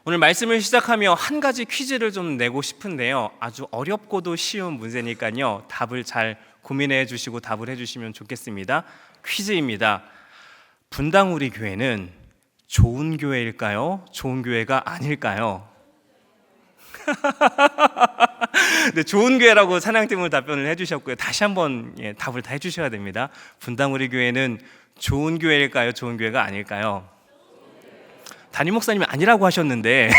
오늘 말씀을 시작하며 한 가지 퀴즈를 좀 내고 싶은데요. 아주 어렵고도 쉬운 문제니까요. 답을 잘 고민해 주시고 답을 해 주시면 좋겠습니다. 퀴즈입니다. 분당 우리 교회는 좋은 교회일까요? 좋은 교회가 아닐까요? 네, 좋은 교회라고 찬양팀을 답변을 해주셨고요. 다시 한번 답을 다 해주셔야 됩니다. 분당 우리 교회는 좋은 교회일까요? 좋은 교회가 아닐까요? 담임 목사님이 아니라고 하셨는데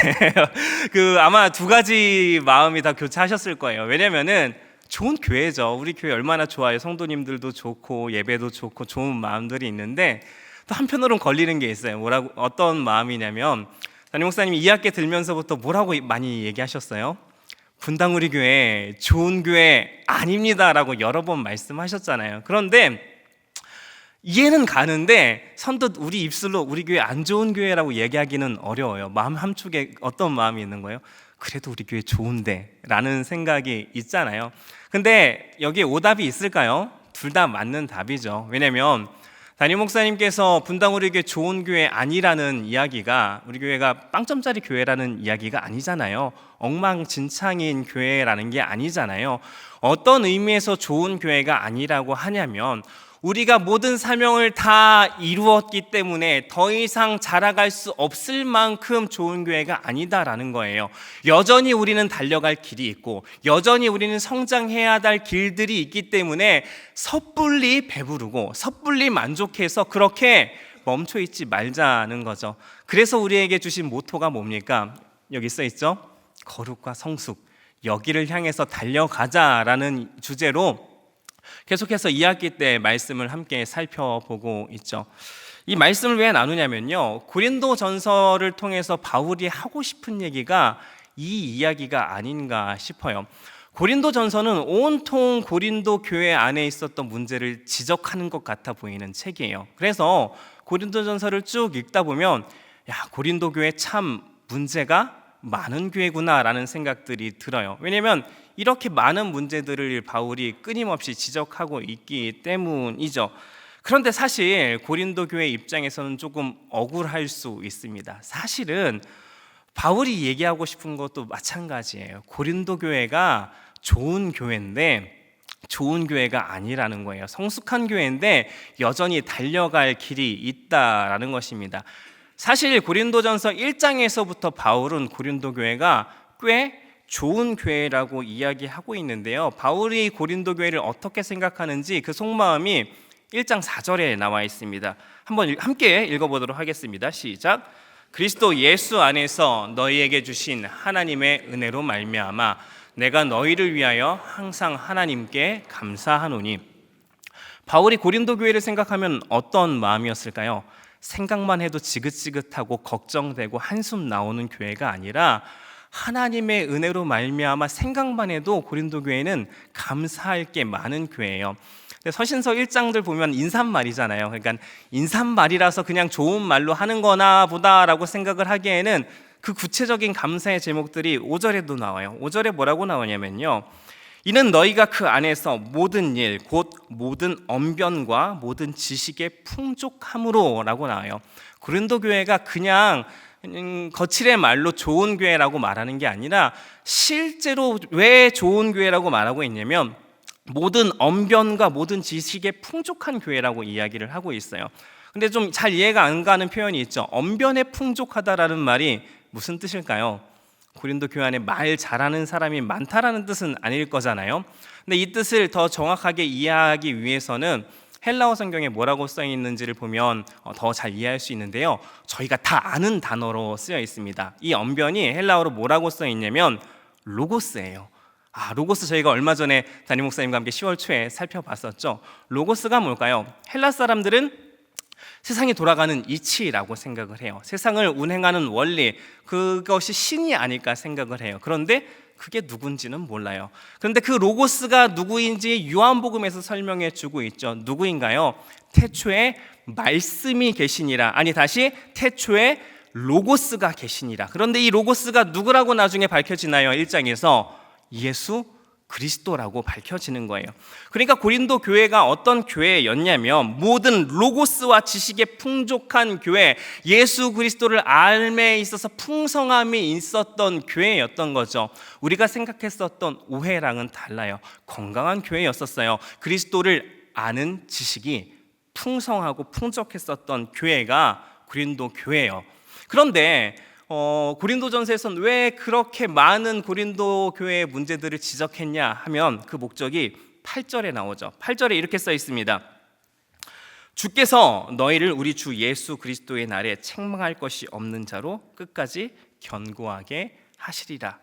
아마 두 가지 마음이 다 교차하셨을 거예요. 왜냐면은 좋은 교회죠. 우리 교회 얼마나 좋아요. 성도님들도 좋고 예배도 좋고 좋은 마음들이 있는데 또 한편으로는 걸리는 게 있어요. 어떤 마음이냐면 담임 목사님이 2학기 들면서부터 뭐라고 많이 얘기하셨어요? 분당 우리 교회 좋은 교회 아닙니다라고 여러 번 말씀하셨잖아요. 그런데 이해는 가는데 선뜻 우리 입술로 우리 교회 안 좋은 교회라고 얘기하기는 어려워요. 마음 한쪽에 어떤 마음이 있는 거예요? 그래도 우리 교회 좋은데 라는 생각이 있잖아요. 근데 여기에 오답이 있을까요? 둘 다 맞는 답이죠. 왜냐면 담임 목사님께서 분당 우리 교회 좋은 교회 아니라는 이야기가 우리 교회가 빵점짜리 교회라는 이야기가 아니잖아요. 엉망진창인 교회라는 게 아니잖아요. 어떤 의미에서 좋은 교회가 아니라고 하냐면 우리가 모든 사명을 다 이루었기 때문에 더 이상 자라갈 수 없을 만큼 좋은 교회가 아니다라는 거예요. 여전히 우리는 달려갈 길이 있고 여전히 우리는 성장해야 할 길들이 있기 때문에 섣불리 배부르고 섣불리 만족해서 그렇게 멈춰 있지 말자는 거죠. 그래서 우리에게 주신 모토가 뭡니까? 여기 써 있죠? 거룩과 성숙, 여기를 향해서 달려가자라는 주제로 계속해서 2학기 때 말씀을 함께 살펴보고 있죠. 이 말씀을 왜 나누냐면요, 고린도전서를 통해서 바울이 하고 싶은 얘기가 이 이야기가 아닌가 싶어요. 고린도전서는 온통 고린도 교회 안에 있었던 문제를 지적하는 것 같아 보이는 책이에요. 그래서 고린도전서를 쭉 읽다 보면 고린도 교회 참 문제가 많은 교회구나라는 생각들이 들어요. 왜냐하면 이렇게 많은 문제들을 바울이 끊임없이 지적하고 있기 때문이죠. 그런데 사실 고린도 교회 입장에서는 조금 억울할 수 있습니다. 사실은 바울이 얘기하고 싶은 것도 마찬가지예요. 고린도 교회가 좋은 교회인데 좋은 교회가 아니라는 거예요. 성숙한 교회인데 여전히 달려갈 길이 있다라는 것입니다. 사실 고린도전서 1장에서부터 바울은 고린도 교회가 꽤 좋은 교회라고 이야기하고 있는데요. 바울이 고린도 교회를 어떻게 생각하는지 그 속마음이 1장 4절에 나와 있습니다. 한번 함께 읽어보도록 하겠습니다. 시작. 그리스도 예수 안에서 너희에게 주신 하나님의 은혜로 말미암아 내가 너희를 위하여 항상 하나님께 감사하노니. 바울이 고린도 교회를 생각하면 어떤 마음이었을까요? 생각만 해도 지긋지긋하고 걱정되고 한숨 나오는 교회가 아니라 하나님의 은혜로 말미암아 생각만 해도 고린도 교회는 감사할 게 많은 교회예요. 서신서 1장들 보면 인사말이잖아요. 그러니까 인사말이라서 그냥 좋은 말로 하는 거나 보다라고 생각을 하기에는 그 구체적인 감사의 제목들이 5절에도 나와요. 5절에 뭐라고 나오냐면요, 이는 너희가 그 안에서 모든 일 곧 모든 언변과 모든 지식의 풍족함으로 라고 나와요. 고린도 교회가 그냥 거칠의 말로 좋은 교회라고 말하는 게 아니라 실제로 왜 좋은 교회라고 말하고 있냐면 모든 언변과 모든 지식의 풍족한 교회라고 이야기를 하고 있어요. 근데 좀 잘 이해가 안 가는 표현이 있죠. 언변에 풍족하다라는 말이 무슨 뜻일까요? 고린도 교회 안에 말 잘하는 사람이 많다라는 뜻은 아닐 거잖아요. 근데 이 뜻을 더 정확하게 이해하기 위해서는 헬라어 성경에 뭐라고 써 있는지를 보면 더 잘 이해할 수 있는데요. 저희가 다 아는 단어로 쓰여 있습니다. 이 언변이 헬라어로 뭐라고 써 있냐면 로고스예요. 로고스 저희가 얼마 전에 담임 목사님과 함께 10월 초에 살펴봤었죠. 로고스가 뭘까요? 헬라 사람들은 세상이 돌아가는 이치라고 생각을 해요. 세상을 운행하는 원리, 그것이 신이 아닐까 생각을 해요. 그런데 그게 누군지는 몰라요. 그런데 그 로고스가 누구인지 요한복음에서 설명해 주고 있죠. 누구인가요? 태초에 말씀이 계시니라. 다시 태초에 로고스가 계시니라. 그런데 이 로고스가 누구라고 나중에 밝혀지나요? 1장에서 예수 그리스도라고 밝혀지는 거예요. 그러니까 고린도 교회가 어떤 교회였냐면 모든 로고스와 지식에 풍족한 교회, 예수 그리스도를 알매에 있어서 풍성함이 있었던 교회였던 거죠. 우리가 생각했었던 오해랑은 달라요. 건강한 교회였었어요. 그리스도를 아는 지식이 풍성하고 풍족했었던 교회가 고린도 교회예요. 그런데 고린도전서에서는 왜 그렇게 많은 고린도 교회의 문제들을 지적했냐 하면 그 목적이 8절에 나오죠. 8절에 이렇게 써 있습니다. 주께서 너희를 우리 주 예수 그리스도의 날에 책망할 것이 없는 자로 끝까지 견고하게 하시리라.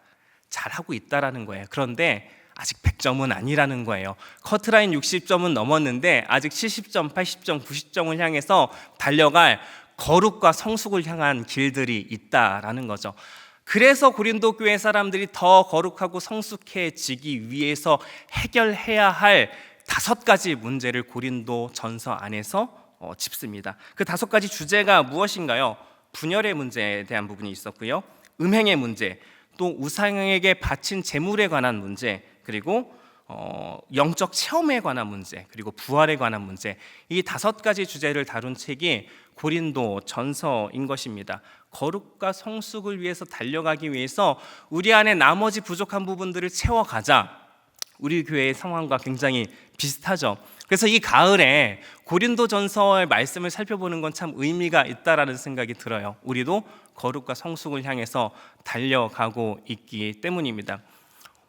잘하고 있다라는 거예요. 그런데 아직 100점은 아니라는 거예요. 커트라인 60점은 넘었는데 아직 70점, 80점, 90점을 향해서 달려갈 거룩과 성숙을 향한 길들이 있다라는 거죠. 그래서 고린도 교회 사람들이 더 거룩하고 성숙해지기 위해서 해결해야 할 5가지 문제를 고린도 전서 안에서 짚습니다. 그 5가지 주제가 무엇인가요? 분열의 문제에 대한 부분이 있었고요, 음행의 문제, 또 우상에게 바친 제물에 관한 문제, 그리고 영적 체험에 관한 문제, 그리고 부활에 관한 문제, 이 5가지 주제를 다룬 책이 고린도 전서인 것입니다. 거룩과 성숙을 위해서 달려가기 위해서 우리 안에 나머지 부족한 부분들을 채워가자. 우리 교회의 상황과 굉장히 비슷하죠. 그래서 이 가을에 고린도 전서의 말씀을 살펴보는 건 참 의미가 있다라는 생각이 들어요. 우리도 거룩과 성숙을 향해서 달려가고 있기 때문입니다.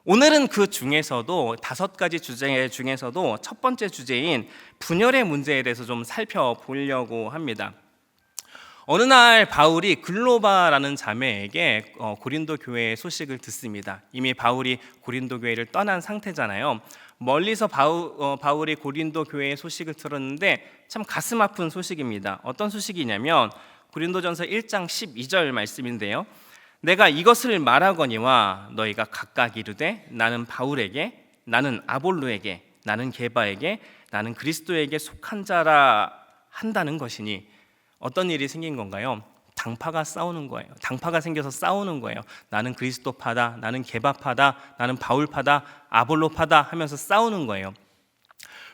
오늘은 그 중에서도 5가지 주제 중에서도 첫 번째 주제인 분열의 문제에 대해서 좀 살펴보려고 합니다. 어느 날 바울이 글로바라는 자매에게 고린도 교회의 소식을 듣습니다. 이미 바울이 고린도 교회를 떠난 상태잖아요. 멀리서 바울이 고린도 교회의 소식을 들었는데 참 가슴 아픈 소식입니다. 어떤 소식이냐면 고린도전서 1장 12절 말씀인데요. 내가 이것을 말하거니와 너희가 각각 이르되 나는 바울에게, 나는 아볼로에게, 나는 게바에게, 나는 그리스도에게 속한 자라 한다는 것이니. 어떤 일이 생긴 건가요? 당파가 싸우는 거예요. 당파가 생겨서 싸우는 거예요. 나는 그리스도파다, 나는 게바파다, 나는 바울파다, 아볼로파다 하면서 싸우는 거예요.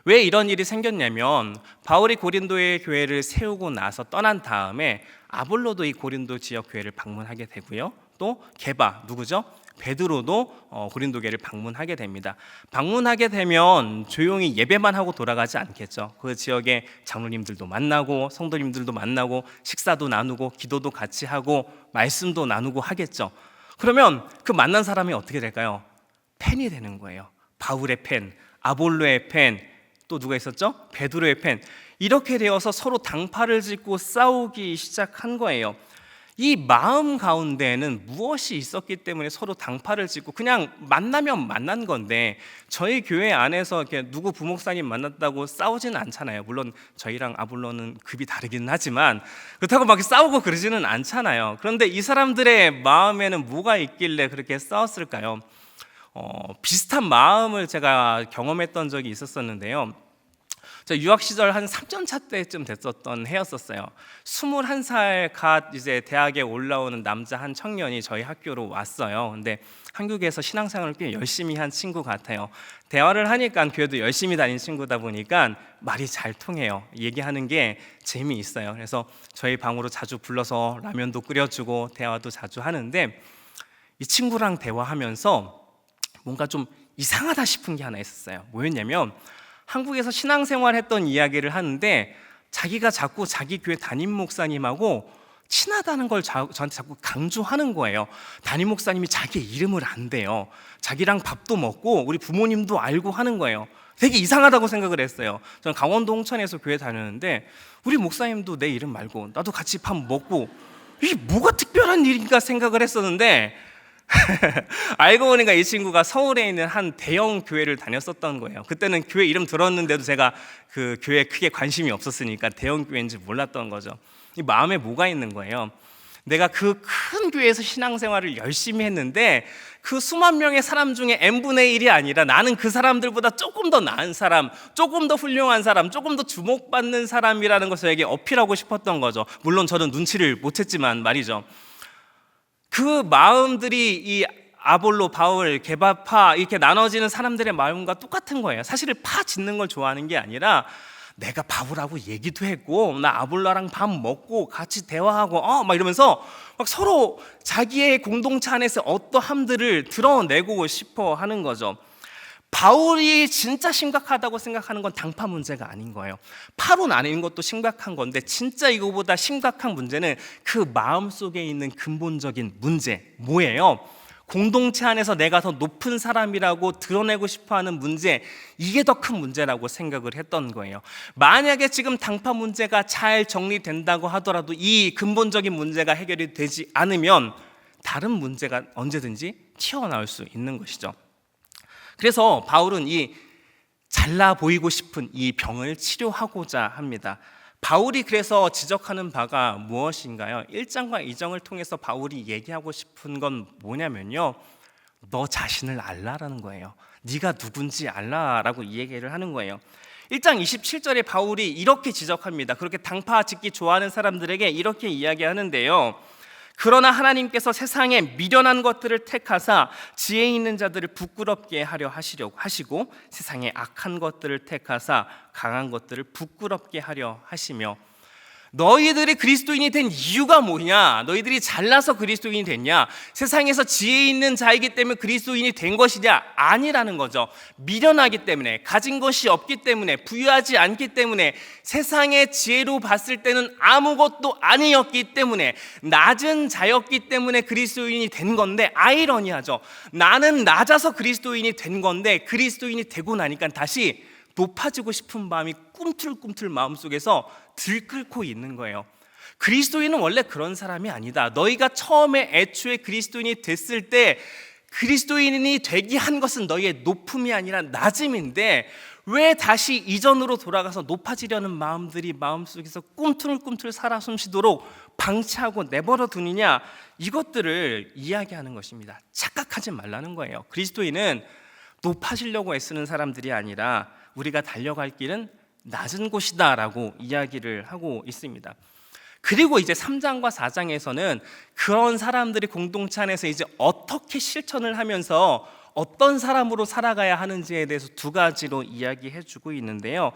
왜 이런 일이 생겼냐면 바울이 고린도의 교회를 세우고 나서 떠난 다음에 아볼로도 이 고린도 지역 교회를 방문하게 되고요. 또 게바, 누구죠? 베드로도 고린도 교회를 방문하게 됩니다. 방문하게 되면 조용히 예배만 하고 돌아가지 않겠죠. 그 지역의 장로님들도 만나고 성도님들도 만나고 식사도 나누고 기도도 같이 하고 말씀도 나누고 하겠죠. 그러면 그 만난 사람이 어떻게 될까요? 팬이 되는 거예요. 바울의 팬, 아볼로의 팬, 또 누가 있었죠? 베드로의 팬. 이렇게 되어서 서로 당파를 짓고 싸우기 시작한 거예요. 이 마음 가운데에는 무엇이 있었기 때문에 서로 당파를 짓고 그냥 만나면 만난 건데, 저희 교회 안에서 이렇게 누구 부목사님 만났다고 싸우지는 않잖아요. 물론 저희랑 아볼로는 급이 다르긴 하지만 그렇다고 막 싸우고 그러지는 않잖아요. 그런데 이 사람들의 마음에는 뭐가 있길래 그렇게 싸웠을까요? 비슷한 마음을 제가 경험했던 적이 있었는데요. 저 유학 시절 한 3년차 때쯤 됐었던 해였었어요. 21살 갓 이제 대학에 올라오는 남자 한 청년이 저희 학교로 왔어요. 근데 한국에서 신앙생활을 꽤 열심히 한 친구 같아요. 대화를 하니까 교회도 열심히 다닌 친구다 보니까 말이 잘 통해요. 얘기하는 게 재미있어요. 그래서 저희 방으로 자주 불러서 라면도 끓여주고 대화도 자주 하는데, 이 친구랑 대화하면서 뭔가 좀 이상하다 싶은 게 하나 있었어요. 뭐였냐면 한국에서 신앙생활 했던 이야기를 하는데 자기가 자꾸 자기 교회 담임 목사님하고 친하다는 걸 저한테 자꾸 강조하는 거예요. 담임 목사님이 자기의 이름을 안대요. 자기랑 밥도 먹고 우리 부모님도 알고 하는 거예요. 되게 이상하다고 생각을 했어요. 저는 강원도 홍천에서 교회 다녔는데 우리 목사님도 내 이름 말고 나도 같이 밥 먹고, 이게 뭐가 특별한 일인가 생각을 했었는데 알고 보니까 이 친구가 서울에 있는 한 대형 교회를 다녔었던 거예요. 그때는 교회 이름 들었는데도 제가 그 교회에 크게 관심이 없었으니까 대형 교회인지 몰랐던 거죠. 이 마음에 뭐가 있는 거예요? 내가 그 큰 교회에서 신앙생활을 열심히 했는데 그 수만 명의 사람 중에 n분의 1이 아니라 나는 그 사람들보다 조금 더 나은 사람, 조금 더 훌륭한 사람, 조금 더 주목받는 사람이라는 것을 저에게 어필하고 싶었던 거죠. 물론 저는 눈치를 못 챘지만 말이죠. 그 마음들이 이 아볼로, 바울, 게바파 이렇게 나눠지는 사람들의 마음과 똑같은 거예요. 사실은 파 짓는 걸 좋아하는 게 아니라 내가 바울하고 얘기도 했고 나 아볼로랑 밥 먹고 같이 대화하고 막 이러면서 막 서로 자기의 공동체 안에서 어떠함들을 드러내고 싶어 하는 거죠. 바울이 진짜 심각하다고 생각하는 건 당파 문제가 아닌 거예요. 파론 아닌 것도 심각한 건데 진짜 이거보다 심각한 문제는 그 마음 속에 있는 근본적인 문제 뭐예요? 공동체 안에서 내가 더 높은 사람이라고 드러내고 싶어하는 문제, 이게 더 큰 문제라고 생각을 했던 거예요. 만약에 지금 당파 문제가 잘 정리된다고 하더라도 이 근본적인 문제가 해결이 되지 않으면 다른 문제가 언제든지 튀어나올 수 있는 것이죠. 그래서 바울은 이 잘나 보이고 싶은 이 병을 치료하고자 합니다. 바울이 그래서 지적하는 바가 무엇인가요? 1장과 2장을 통해서 바울이 얘기하고 싶은 건 뭐냐면요, 너 자신을 알라라는 거예요. 네가 누군지 알라라고 이 얘기를 하는 거예요. 1장 27절에 바울이 이렇게 지적합니다. 그렇게 당파 짓기 좋아하는 사람들에게 이렇게 이야기하는데요, 그러나 하나님께서 세상에 미련한 것들을 택하사 지혜 있는 자들을 부끄럽게 하려 하시고 세상에 악한 것들을 택하사 강한 것들을 부끄럽게 하려 하시며, 너희들이 그리스도인이 된 이유가 뭐냐? 너희들이 잘나서 그리스도인이 됐냐? 세상에서 지혜 있는 자이기 때문에 그리스도인이 된 것이냐? 아니라는 거죠. 미련하기 때문에, 가진 것이 없기 때문에, 부유하지 않기 때문에, 세상의 지혜로 봤을 때는 아무것도 아니었기 때문에, 낮은 자였기 때문에 그리스도인이 된 건데, 아이러니하죠. 나는 낮아서 그리스도인이 된 건데 그리스도인이 되고 나니까 다시 높아지고 싶은 마음이 꿈틀꿈틀 마음속에서 들끓고 있는 거예요. 그리스도인은 원래 그런 사람이 아니다. 너희가 처음에 애초에 그리스도인이 됐을 때 그리스도인이 되게 한 것은 너희의 높음이 아니라 낮음인데 왜 다시 이전으로 돌아가서 높아지려는 마음들이 마음속에서 꿈틀꿈틀 살아 숨쉬도록 방치하고 내버려 두느냐, 이것들을 이야기하는 것입니다. 착각하지 말라는 거예요. 그리스도인은 높아지려고 애쓰는 사람들이 아니라 우리가 달려갈 길은 낮은 곳이다라고 이야기를 하고 있습니다. 그리고 이제 3장과 4장에서는 그런 사람들이 공동체 안에서 이제 어떻게 실천을 하면서 어떤 사람으로 살아가야 하는지에 대해서 두 가지로 이야기해 주고 있는데요.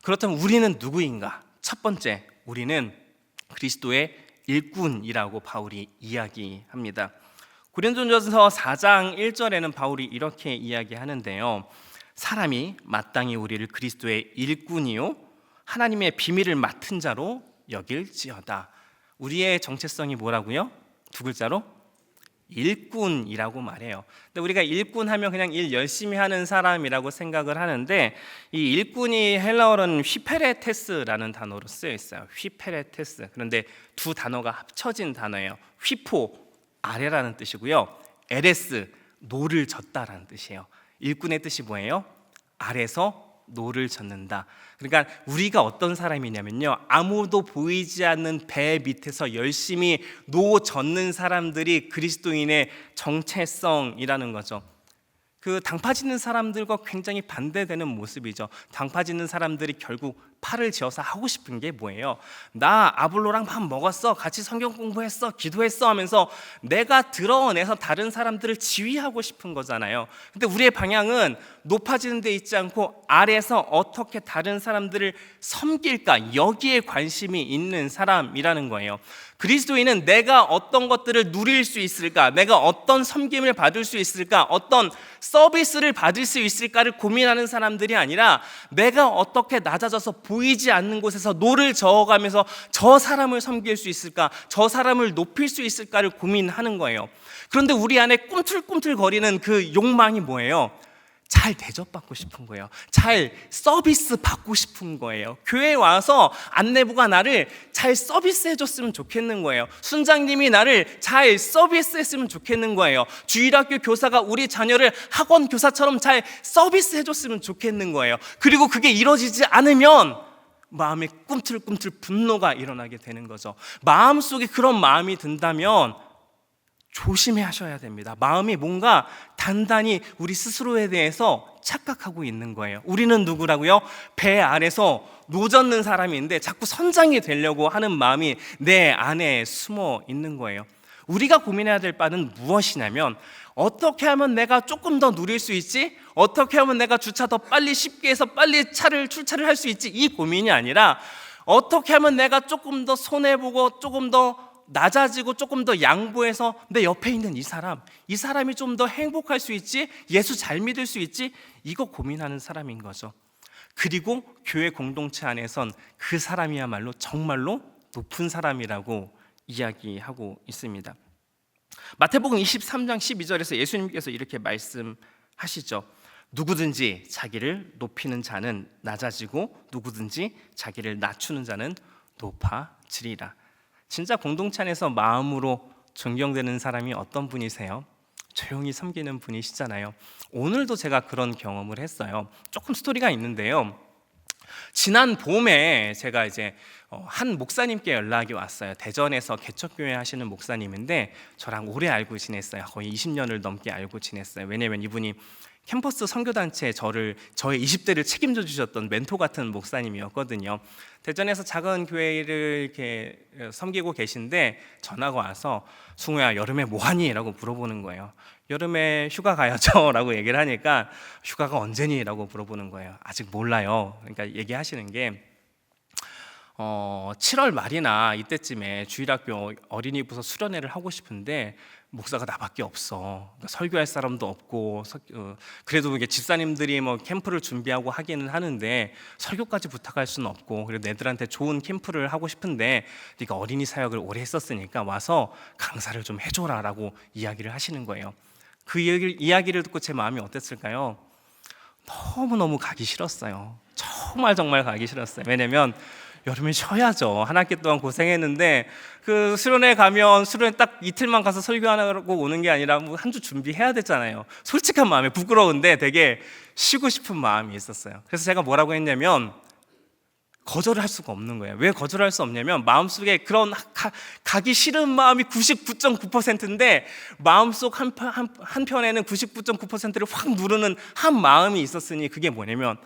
그렇다면 우리는 누구인가? 첫 번째, 우리는 그리스도의 일꾼이라고 바울이 이야기합니다. 고린도전서 4장 1절에는 바울이 이렇게 이야기하는데요, 사람이 마땅히 우리를 그리스도의 일꾼이요 하나님의 비밀을 맡은 자로 여길지어다. 우리의 정체성이 뭐라고요? 두 글자로 일꾼이라고 말해요. 근데 우리가 일꾼 하면 그냥 일 열심히 하는 사람이라고 생각을 하는데, 이 일꾼이 헬라어로는 휘페레테스라는 단어로 쓰여 있어요. 휘페레테스. 그런데 두 단어가 합쳐진 단어예요. 휘포, 아래라는 뜻이고요, 에레스, 노를 젓다라는 뜻이에요. 일꾼의 뜻이 뭐예요? 아래서 노를 젓는다. 그러니까 우리가 어떤 사람이냐면요, 아무도 보이지 않는 배 밑에서 열심히 노 젓는 사람들이 그리스도인의 정체성이라는 거죠. 그 당파 짓는 사람들과 굉장히 반대되는 모습이죠. 당파 짓는 사람들이 결국 팔을 지어서 하고 싶은 게 뭐예요? 나 아볼로랑 밥 먹었어, 같이 성경 공부했어, 기도했어 하면서 내가 드러내서 다른 사람들을 지휘하고 싶은 거잖아요. 근데 우리의 방향은 높아지는 데 있지 않고 아래에서 어떻게 다른 사람들을 섬길까, 여기에 관심이 있는 사람이라는 거예요. 그리스도인은 내가 어떤 것들을 누릴 수 있을까, 내가 어떤 섬김을 받을 수 있을까, 어떤 서비스를 받을 수 있을까를 고민하는 사람들이 아니라 내가 어떻게 낮아져서 보이지 않는 곳에서 노를 저어가면서 저 사람을 섬길 수 있을까, 저 사람을 높일 수 있을까를 고민하는 거예요. 그런데 우리 안에 꿈틀꿈틀거리는 그 욕망이 뭐예요? 잘 대접받고 싶은 거예요. 잘 서비스 받고 싶은 거예요. 교회에 와서 안내부가 나를 잘 서비스해 줬으면 좋겠는 거예요. 순장님이 나를 잘 서비스했으면 좋겠는 거예요. 주일학교 교사가 우리 자녀를 학원 교사처럼 잘 서비스해 줬으면 좋겠는 거예요. 그리고 그게 이루어지지 않으면 마음에 꿈틀꿈틀 분노가 일어나게 되는 거죠. 마음속에 그런 마음이 든다면 조심해 하셔야 됩니다. 마음이 뭔가 단단히 우리 스스로에 대해서 착각하고 있는 거예요. 우리는 누구라고요? 배 안에서 노젓는 사람인데 자꾸 선장이 되려고 하는 마음이 내 안에 숨어 있는 거예요. 우리가 고민해야 될 바는 무엇이냐면 어떻게 하면 내가 조금 더 누릴 수 있지? 어떻게 하면 내가 주차 더 빨리 쉽게 해서 빨리 출차를 할 수 있지? 이 고민이 아니라 어떻게 하면 내가 조금 더 손해보고 조금 더 낮아지고 조금 더 양보해서 내 옆에 있는 이 사람이 좀 더 행복할 수 있지? 예수 잘 믿을 수 있지? 이거 고민하는 사람인 거죠. 그리고 교회 공동체 안에선 그 사람이야말로 정말로 높은 사람이라고 이야기하고 있습니다. 마태복음 23장 12절에서 예수님께서 이렇게 말씀하시죠. 누구든지 자기를 높이는 자는 낮아지고 누구든지 자기를 낮추는 자는 높아지리라. 진짜 공동체 안에서 마음으로 존경되는 사람이 어떤 분이세요? 조용히 섬기는 분이시잖아요. 오늘도 제가 그런 경험을 했어요. 조금 스토리가 있는데요. 지난 봄에 제가 이제 한 목사님께 연락이 왔어요. 대전에서 개척교회 하시는 목사님인데 저랑 오래 알고 지냈어요. 거의 20년을 넘게 알고 지냈어요. 왜냐면 이분이 캠퍼스 선교단체에 저의 20대를 책임져 주셨던 멘토 같은 목사님이었거든요. 대전에서 작은 교회를 이렇게 섬기고 계신데 전화가 와서 승우야 여름에 뭐하니? 라고 물어보는 거예요. 여름에 휴가 가야죠 라고 얘기를 하니까 휴가가 언제니? 라고 물어보는 거예요. 아직 몰라요. 그러니까 얘기하시는 게 7월 말이나 이때쯤에 주일학교 어린이 부서 수련회를 하고 싶은데 목사가 나밖에 없어. 그러니까 설교할 사람도 없고 그래도 이게 집사님들이 뭐 캠프를 준비하고 하기는 하는데 설교까지 부탁할 수는 없고 그래도 애들한테 좋은 캠프를 하고 싶은데 네가 어린이 사역을 오래 했었으니까 와서 강사를 좀 해줘라라고 이야기를 하시는 거예요. 그 이야기를 듣고 제 마음이 어땠을까요? 너무너무 가기 싫었어요. 정말 가기 싫었어요. 왜냐면 여름에 쉬어야죠. 한 학기 동안 고생했는데 그 수련회 가면 수련회 딱 이틀만 가서 설교하고 오는 게 아니라 뭐 한 주 준비해야 되잖아요. 솔직한 마음에 부끄러운데 되게 쉬고 싶은 마음이 있었어요. 그래서 제가 뭐라고 했냐면 거절을 할 수가 없는 거예요. 왜 거절할 수 없냐면 마음속에 그런 가기 싫은 마음이 99.9%인데 마음속 한편에는 99.9%를 확 누르는 한 마음이 있었으니 그게 뭐냐면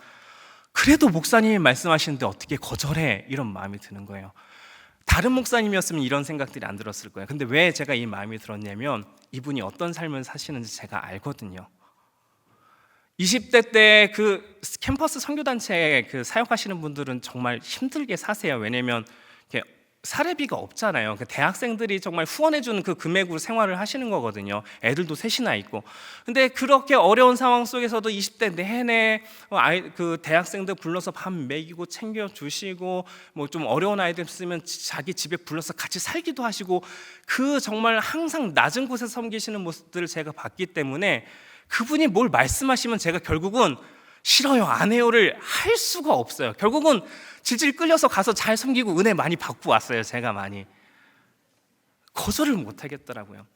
그래도 목사님이 말씀하시는데 어떻게 거절해? 이런 마음이 드는 거예요. 다른 목사님이었으면 이런 생각들이 안 들었을 거예요. 근데 왜 제가 이 마음이 들었냐면 이분이 어떤 삶을 사시는지 제가 알거든요. 20대 때 그 캠퍼스 선교단체에 그 사역하시는 분들은 정말 힘들게 사세요. 왜냐면 사례비가 없잖아요. 대학생들이 정말 후원해주는 그 금액으로 생활을 하시는 거거든요. 애들도 셋이나 있고. 근데 그렇게 어려운 상황 속에서도 20대 내내 그 대학생들 불러서 밥 먹이고 챙겨주시고 뭐 좀 어려운 아이들 있으면 자기 집에 불러서 같이 살기도 하시고 그 정말 항상 낮은 곳에서 섬기시는 모습들을 제가 봤기 때문에 그분이 뭘 말씀하시면 제가 결국은 싫어요, 안 해요를 할 수가 없어요. 결국은 질질 끌려서 가서 잘 섬기고 은혜 많이 받고 왔어요. 제가 많이 거절을 못 하겠더라고요.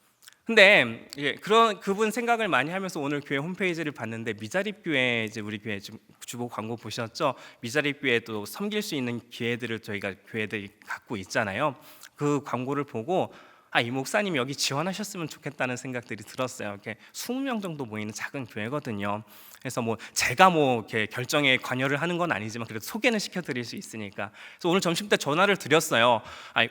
근데 그런 그분 생각을 많이 하면서 오늘 교회 홈페이지를 봤는데 미자립교회 이제 우리 교회 주보 광고 보셨죠? 미자립교회도 섬길 수 있는 기회들을 저희가 교회들이 갖고 있잖아요. 그 광고를 보고 이 목사님 여기 지원하셨으면 좋겠다는 생각들이 들었어요. 이렇게 20명 정도 모이는 작은 교회거든요. 그래서 뭐 제가 뭐 이렇게 결정에 관여를 하는 건 아니지만 그래도 소개는 시켜드릴 수 있으니까. 그래서 오늘 점심 때 전화를 드렸어요.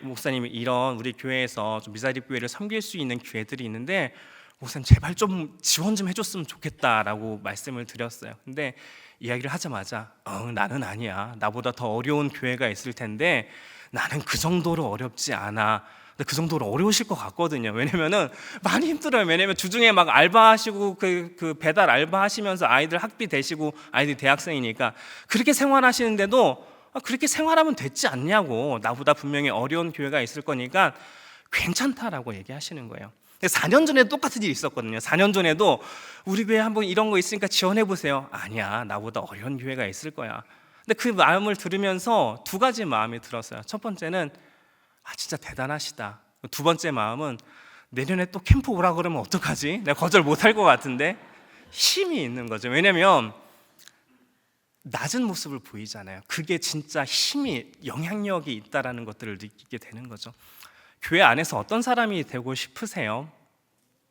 목사님 이런 우리 교회에서 좀 미자립 교회를 섬길 수 있는 기회들이 있는데 목사님 제발 좀 지원 좀 해줬으면 좋겠다라고 말씀을 드렸어요. 근데 이야기를 하자마자 나는 아니야. 나보다 더 어려운 교회가 있을 텐데 나는 그 정도로 어렵지 않아. 그 정도로 어려우실 것 같거든요. 왜냐면은 많이 힘들어요. 왜냐면 주중에 막 알바하시고 그 배달 알바하시면서 아이들 학비 대시고 아이들 대학생이니까 그렇게 생활하시는데도 그렇게 생활하면 됐지 않냐고. 나보다 분명히 어려운 교회가 있을 거니까 괜찮다라고 얘기하시는 거예요. 4년 전에 똑같은 일이 있었거든요. 4년 전에도 우리 교회 한번 이런 거 있으니까 지원해 보세요. 아니야, 나보다 어려운 교회가 있을 거야. 근데 그 마음을 들으면서 두 가지 마음이 들었어요. 첫 번째는 진짜 대단하시다. 두 번째 마음은 내년에 또 캠프 오라 그러면 어떡하지? 내가 거절 못할 것 같은데 힘이 있는 거죠. 왜냐면 낮은 모습을 보이잖아요. 그게 진짜 힘이 영향력이 있다라는 것들을 느끼게 되는 거죠. 교회 안에서 어떤 사람이 되고 싶으세요?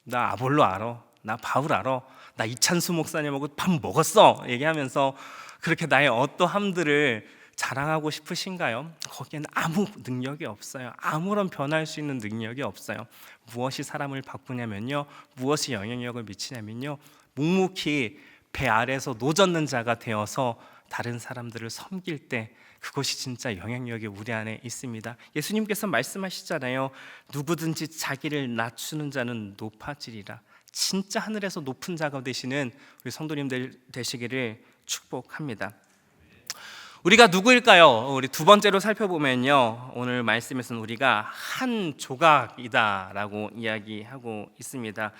나 아볼로 알아. 나 바울 알아. 나 이찬수 목사님하고 밥 먹었어. 얘기하면서 그렇게 나의 어떠함들을 자랑하고 싶으신가요? 거기에는 아무 능력이 없어요. 아무런 변할 수 있는 능력이 없어요. 무엇이 사람을 바꾸냐면요, 무엇이 영향력을 미치냐면요, 묵묵히 배 아래서 노젓는 자가 되어서 다른 사람들을 섬길 때, 그것이 진짜 영향력이 우리 안에 있습니다. 예수님께서 말씀하시잖아요. 누구든지 자기를 낮추는 자는 높아지리라. 진짜 하늘에서 높은 자가 되시는 우리 성도님들 되시기를 축복합니다. 우리가 누구일까요? 우리 두 번째로 살펴보면요, 오늘 말씀에서는 우리가 한 조각이다라고 이야기하고 있습니다.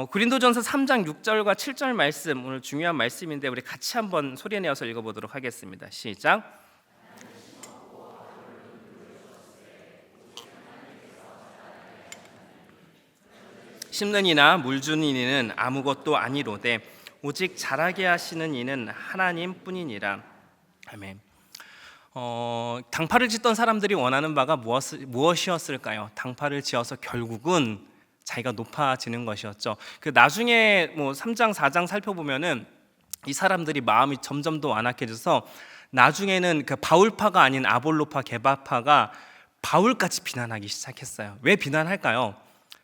고린도전서 3장 6절과 7절 말씀, 오늘 중요한 말씀인데 우리 같이 한번 소리내어서 읽어보도록 하겠습니다. 시작. 심는 이나 물 주는 이는 아무것도 아니로되 오직 자라게 하시는 이는 하나님뿐이니라. 아멘. 당파를 짓던 사람들이 원하는 바가 무엇이었을까요? 당파를 지어서 결국은 자기가 높아지는 것이었죠. 그 나중에 3장 4장 살펴보면은 이 사람들이 마음이 점점 더 완악해져서 나중에는 그 바울파가 아닌 아볼로파, 게바파가 바울까지 비난하기 시작했어요. 왜 비난할까요?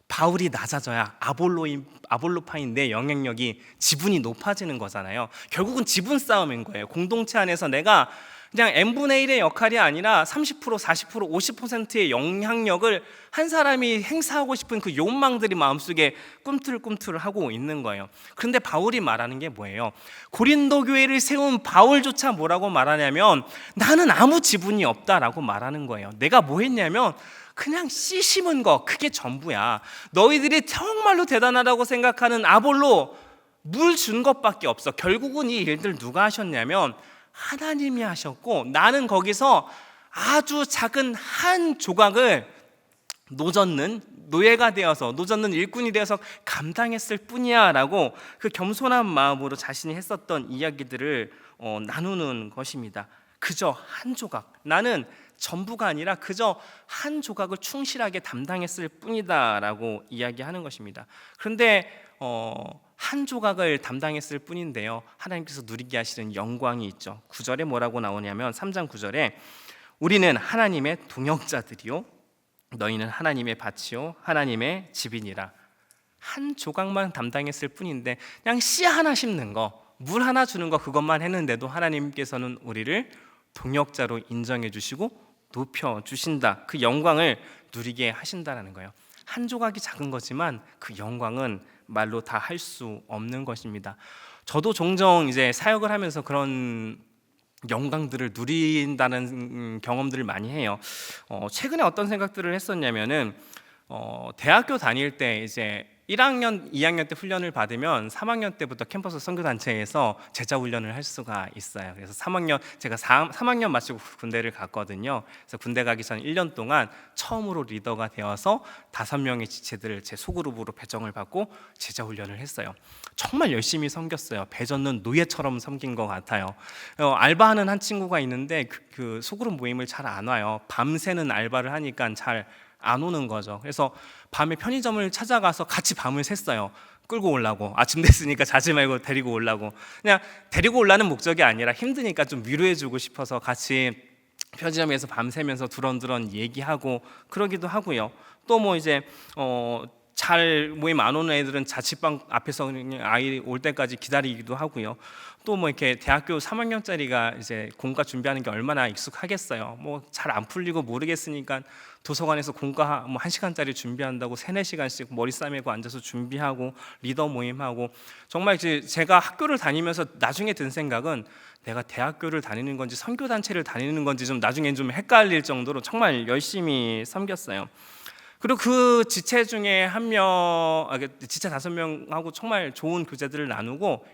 바울이 낮아져야 아볼로파인 내 영향력이, 지분이 높아지는 거잖아요. 결국은 지분 싸움인 거예요. 공동체 안에서 내가 그냥 n분의 1의 역할이 아니라 30%, 40%, 50%의 영향력을 한 사람이 행사하고 싶은 그 욕망들이 마음속에 꿈틀꿈틀하고 있는 거예요. 그런데 바울이 말하는 게 뭐예요? 고린도 교회를 세운 바울조차 뭐라고 말하냐면 나는 아무 지분이 없다라고 말하는 거예요. 내가 뭐 했냐면 그냥 씨 심은 거, 그게 전부야. 너희들이 정말로 대단하다고 생각하는 아볼로 물 준 것밖에 없어. 결국은 이 일들 누가 하셨냐면 하나님이 하셨고, 나는 거기서 아주 작은 한 조각을 노젓는 노예가 되어서, 노젓는 일꾼이 되어서 감당했을 뿐이야 라고 그 겸손한 마음으로 자신이 했었던 이야기들을 나누는 것입니다. 그저 한 조각, 나는 전부가 아니라 그저 한 조각을 충실하게 담당했을 뿐이다 라고 이야기하는 것입니다. 그런데 한 조각을 담당했을 뿐인데요, 하나님께서 누리게 하시는 영광이 있죠. 9절에 뭐라고 나오냐면 3장 9절에 우리는 하나님의 동역자들이요 너희는 하나님의 밭이요 하나님의 집이니라. 한 조각만 담당했을 뿐인데 그냥 씨 하나 심는 거, 물 하나 주는 거, 그것만 했는데도 하나님께서는 우리를 동역자로 인정해 주시고 높여 주신다. 그 영광을 누리게 하신다라는 거예요. 한 조각이 작은 거지만 그 영광은 말로 다 할 수 없는 것입니다. 저도 종종 이제 사역을 하면서 그런 영광들을 누린다는 경험들을 많이 해요. 최근에 어떤 생각들을 했었냐면은 대학교 다닐 때 이제 1학년, 2학년 때 훈련을 받으면 3학년 때부터 캠퍼스 선교단체에서 제자 훈련을 할 수가 있어요. 그래서 제가 3학년 마치고 군대를 갔거든요. 그래서 군대 가기 전 1년 동안 처음으로 리더가 되어서 5명의 지체들을 제 소그룹으로 배정을 받고 제자 훈련을 했어요. 정말 열심히 섬겼어요. 배전는 노예처럼 섬긴 것 같아요. 알바하는 한 친구가 있는데 그 소그룹 모임을 잘 안 와요. 밤새는 알바를 하니까 잘 안 오는 거죠. 그래서 밤에 편의점을 찾아가서 같이 밤을 샜어요. 끌고 오려고. 아침 됐으니까 자지 말고 데리고 오려고. 그냥 데리고 오려는 목적이 아니라 힘드니까 좀 위로해주고 싶어서 같이 편의점에서 밤새면서 두런두런 얘기하고 그러기도 하고요. 또 뭐 이제 잘 모임 안 오는 애들은 자취방 앞에서 그냥 아이 올 때까지 기다리기도 하고요. 또 뭐 이렇게 대학교 3학년짜리가 이제 공과 준비하는 게 얼마나 익숙하겠어요. 뭐 잘 안 풀리고 모르겠으니까 도서관에서 공과 뭐 1시간짜리 준비한다고 3-4시간씩 머리 싸매고 앉아서 준비하고 리더 모임하고, 정말 이제 제가 학교를 다니면서 나중에 든 생각은 내가 대학교를 다니는 건지 선교단체를 다니는 건지 좀 나중엔 좀 헷갈릴 정도로 정말 열심히 섬겼어요. 그리고 그 지체 중에 지체 5명하고 정말 좋은 교제들을 나누고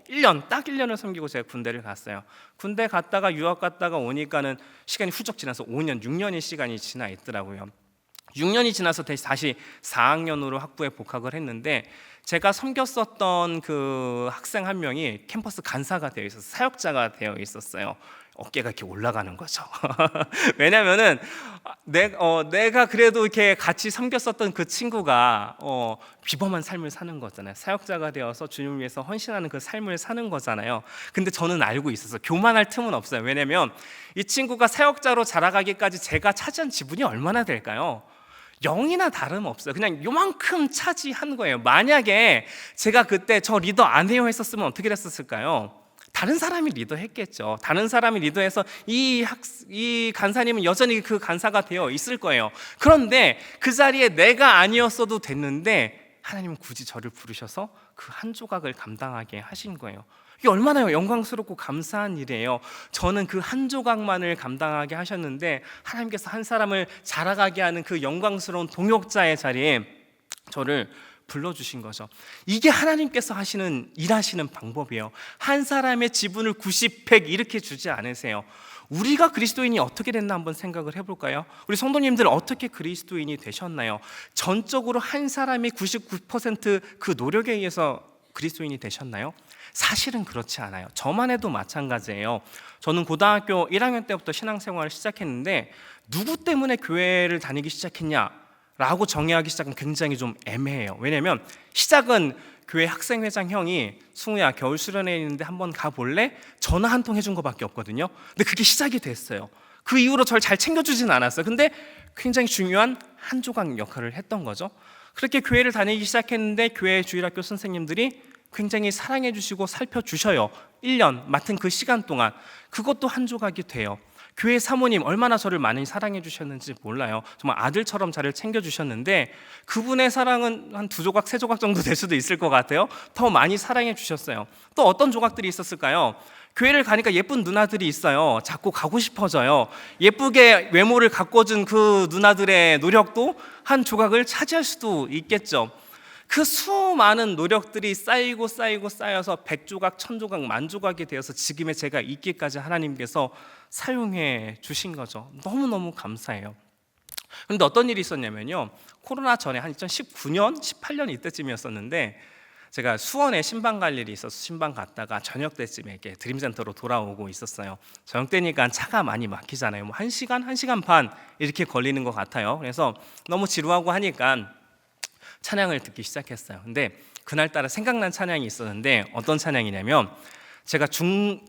딱 1년을 섬기고 제가 군대를 갔어요. 군대 갔다가 유학 갔다가 오니까는 시간이 훌쩍 지나서 5년, 6년의 시간이 지나 있더라고요. 6년이 지나서 다시 4학년으로 학부에 복학을 했는데 제가 섬겼었던 그 학생 한 명이 캠퍼스 간사가 되어 있어서 사역자가 되어 있었어요. 어깨가 이렇게 올라가는 거죠. 왜냐면은 내가 그래도 이렇게 같이 섬겼었던 그 친구가 비범한 삶을 사는 거잖아요. 사역자가 되어서 주님을 위해서 헌신하는 그 삶을 사는 거잖아요. 근데 저는 알고 있어서 교만할 틈은 없어요. 왜냐면 이 친구가 사역자로 자라가기까지 제가 차지한 지분이 얼마나 될까요? 0이나 다름없어요. 그냥 요만큼 차지한 거예요. 만약에 제가 그때 저 리더 안 해요 했었으면 어떻게 됐었을까요? 다른 사람이 리더했겠죠. 다른 사람이 리더해서 이 간사님은 여전히 그 간사가 되어 있을 거예요. 그런데 그 자리에 내가 아니었어도 됐는데 하나님은 굳이 저를 부르셔서 그 한 조각을 감당하게 하신 거예요. 이게 얼마나 영광스럽고 감사한 일이에요. 저는 그 한 조각만을 감당하게 하셨는데 하나님께서 한 사람을 자라가게 하는 그 영광스러운 동역자의 자리에 저를 불러주신 거죠. 이게 하나님께서 일하시는 방법이에요. 한 사람의 지분을 90, 100 이렇게 주지 않으세요. 우리가 그리스도인이 어떻게 됐나 한번 생각을 해볼까요? 우리 성도님들 어떻게 그리스도인이 되셨나요? 전적으로 한 사람이 99% 노력에 의해서 그리스도인이 되셨나요? 사실은 그렇지 않아요. 저만 해도 마찬가지예요. 저는 고등학교 1학년 때부터 신앙생활을 시작했는데 누구 때문에 교회를 다니기 시작했냐? 라고 정의하기 시작은 굉장히 좀 애매해요. 왜냐면 시작은 교회 학생회장 형이 승우야 겨울 수련회 있는데 한번 가볼래? 전화 한 통 해준 거밖에 없거든요. 근데 그게 시작이 됐어요. 그 이후로 저를 잘 챙겨주진 않았어요. 근데 굉장히 중요한 한 조각 역할을 했던 거죠. 그렇게 교회를 다니기 시작했는데 교회 주일학교 선생님들이 굉장히 사랑해 주시고 살펴주셔요. 1년 맡은 그 시간 동안 그것도 한 조각이 돼요. 교회 사모님 얼마나 저를 많이 사랑해 주셨는지 몰라요. 정말 아들처럼 저를 챙겨주셨는데 그분의 사랑은 한 2조각, 3조각 정도 될 수도 있을 것 같아요. 더 많이 사랑해 주셨어요. 또 어떤 조각들이 있었을까요? 교회를 가니까 예쁜 누나들이 있어요. 자꾸 가고 싶어져요. 예쁘게 외모를 가꿔준 그 누나들의 노력도 한 조각을 차지할 수도 있겠죠. 그 수많은 노력들이 쌓여서 100조각, 1000조각, 10,000조각이 되어서 지금의 제가 있기까지 하나님께서 사용해 주신 거죠. 너무너무 감사해요. 그런데 어떤 일이 있었냐면요, 코로나 전에 한 2019년, 18년 이때쯤이었었는데 제가 수원에 신방 갈 일이 있어서 신방 갔다가 저녁 때쯤에 이렇게 드림센터로 돌아오고 있었어요. 저녁 때니까 차가 많이 막히잖아요. 1시간, 1시간 반 이렇게 걸리는 것 같아요. 그래서 너무 지루하고 하니까 찬양을 듣기 시작했어요. 근데 그날따라 생각난 찬양이 있었는데 어떤 찬양이냐면 제가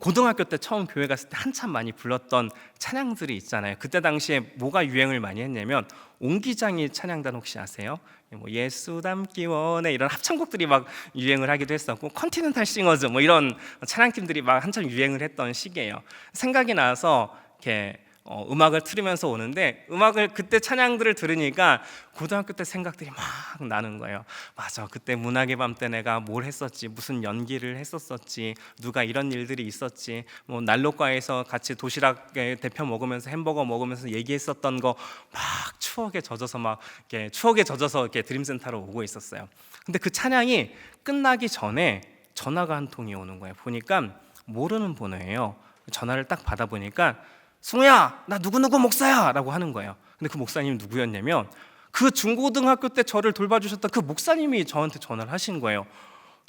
고등학교 때 처음 교회 갔을 때 한참 많이 불렀던 찬양들이 있잖아요. 그때 당시에 뭐가 유행을 많이 했냐면 옹기장이 찬양단 혹시 아세요? 뭐 예수 닮기 원해 이런 합창곡들이 막 유행을 하기도 했었고 컨티넨탈 싱어즈 뭐 이런 찬양팀들이 막 한참 유행을 했던 시기예요. 생각이 나서 이렇게 음악을 틀으면서 오는데 음악을 그때 찬양들을 들으니까 고등학교 때 생각들이 막 나는 거예요. 맞아, 그때 문학의 밤 때 내가 뭘 했었지, 무슨 연기를 했었었지, 누가 이런 일들이 있었지, 뭐 난로가에서 같이 도시락 대표 먹으면서 햄버거 먹으면서 얘기했었던 거 막 추억에 젖어서 이렇게 드림센터로 오고 있었어요. 근데 그 찬양이 끝나기 전에 전화가 한 통이 오는 거예요. 보니까 모르는 번호예요. 전화를 딱 받아보니까 승우야, 나 누구누구 목사야 라고 하는 거예요. 근데 그 목사님이 누구였냐면 그 중고등학교 때 저를 돌봐주셨던 그 목사님이 저한테 전화를 하신 거예요.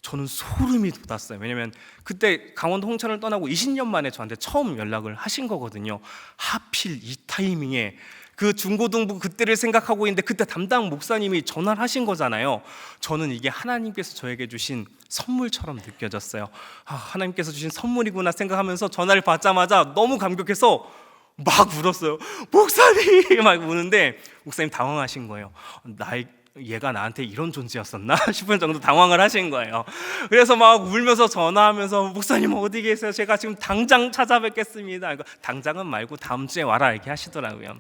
저는 소름이 돋았어요. 왜냐면 그때 강원도 홍천을 떠나고 20년 만에 저한테 처음 연락을 하신 거거든요. 하필 이 타이밍에 그 중고등부 그때를 생각하고 있는데 그때 담당 목사님이 전화를 하신 거잖아요. 저는 이게 하나님께서 저에게 주신 선물처럼 느껴졌어요. 하나님께서 주신 선물이구나 생각하면서 전화를 받자마자 너무 감격해서 막 울었어요. 목사님! 막 우는데 목사님 당황하신 거예요. 얘가 나한테 이런 존재였었나 싶은 정도 당황을 하신 거예요. 그래서 막 울면서 전화하면서 목사님 어디 계세요? 제가 지금 당장 찾아뵙겠습니다. 당장은 말고 다음 주에 와라 이렇게 하시더라고요.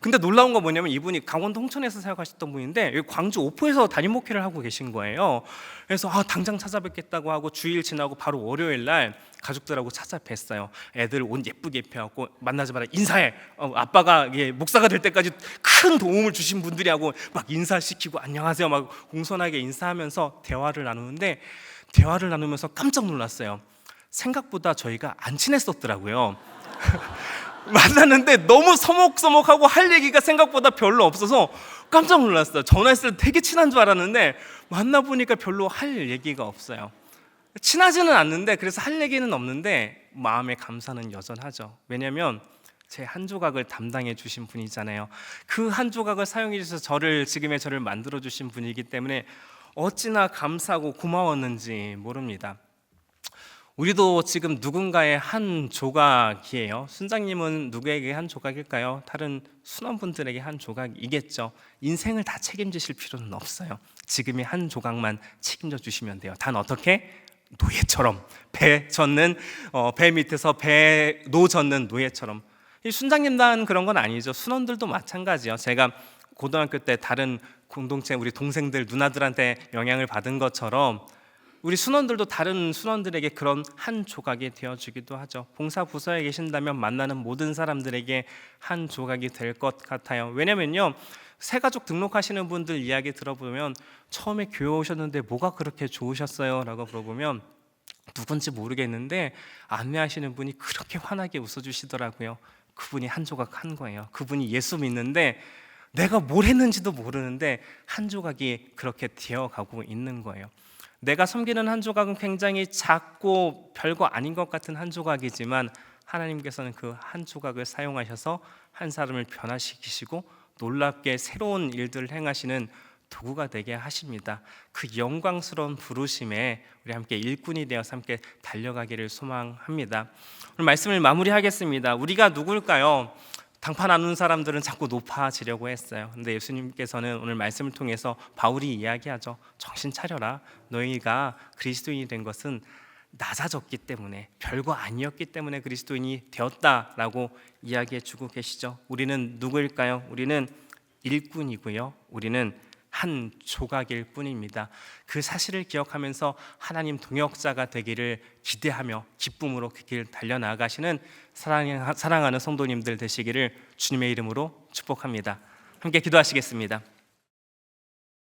근데 놀라운 건 뭐냐면 이분이 강원도 홍천에서 사역하셨던 분인데 여기 광주 오포에서 담임 목회를 하고 계신 거예요. 그래서 당장 찾아뵙겠다고 하고 주일 지나고 바로 월요일 날 가족들하고 찾아뵀어요. 애들 옷 예쁘게 입혀갖고 만나자마자 인사해. 아빠가 목사가 될 때까지 큰 도움을 주신 분들이하고 막 인사시키고 안녕하세요 막 공손하게 인사하면서 대화를 나누면서 깜짝 놀랐어요. 생각보다 저희가 안 친했었더라고요. 만났는데 너무 서먹서먹하고 할 얘기가 생각보다 별로 없어서 깜짝 놀랐어요. 전화했을 때 되게 친한 줄 알았는데 만나보니까 별로 할 얘기가 없어요. 친하지는 않는데 그래서 할 얘기는 없는데 마음의 감사는 여전하죠. 왜냐하면 제 한 조각을 담당해 주신 분이잖아요. 그 한 조각을 사용해 주셔서 지금의 저를 만들어 주신 분이기 때문에 어찌나 감사하고 고마웠는지 모릅니다. 우리도 지금 누군가의 한 조각이에요. 순장님은 누구에게 한 조각일까요? 다른 순원분들에게 한 조각이겠죠. 인생을 다 책임지실 필요는 없어요. 지금의 한 조각만 책임져 주시면 돼요. 단 어떻게? 노예처럼 배 밑에서 노 젓는 노예처럼. 이 순장님단 그런 건 아니죠. 순원들도 마찬가지요. 제가 고등학교 때 다른 공동체 우리 동생들 누나들한테 영향을 받은 것처럼 우리 순원들도 다른 순원들에게 그런 한 조각이 되어주기도 하죠. 봉사 부서에 계신다면 만나는 모든 사람들에게 한 조각이 될 것 같아요. 왜냐면요, 새가족 등록하시는 분들 이야기 들어보면 처음에 교회 오셨는데 뭐가 그렇게 좋으셨어요? 라고 물어보면 누군지 모르겠는데 안내하시는 분이 그렇게 환하게 웃어주시더라고요. 그분이 한 조각 한 거예요. 그분이 예수 믿는데 내가 뭘 했는지도 모르는데 한 조각이 그렇게 되어가고 있는 거예요. 내가 섬기는 한 조각은 굉장히 작고 별거 아닌 것 같은 한 조각이지만 하나님께서는 그 한 조각을 사용하셔서 한 사람을 변화시키시고 놀랍게 새로운 일들을 행하시는 도구가 되게 하십니다. 그 영광스러운 부르심에 우리 함께 일꾼이 되어서 함께 달려가기를 소망합니다. 오늘 말씀을 마무리하겠습니다. 우리가 누굴까요? 당파 나눈 사람들은 자꾸 높아지려고 했어요. 근데 예수님께서는 오늘 말씀을 통해서 바울이 이야기하죠. 정신 차려라. 너희가 그리스도인이 된 것은 낮아졌기 때문에, 별거 아니었기 때문에 그리스도인이 되었다라고 이야기해 주고 계시죠. 우리는 누구일까요? 우리는 일꾼이고요. 우리는 한 조각일 뿐입니다. 그 사실을 기억하면서 하나님 동역자가 되기를 기대하며 기쁨으로 그 길 달려나가시는 사랑하는 성도님들 되시기를 주님의 이름으로 축복합니다. 함께 기도하시겠습니다.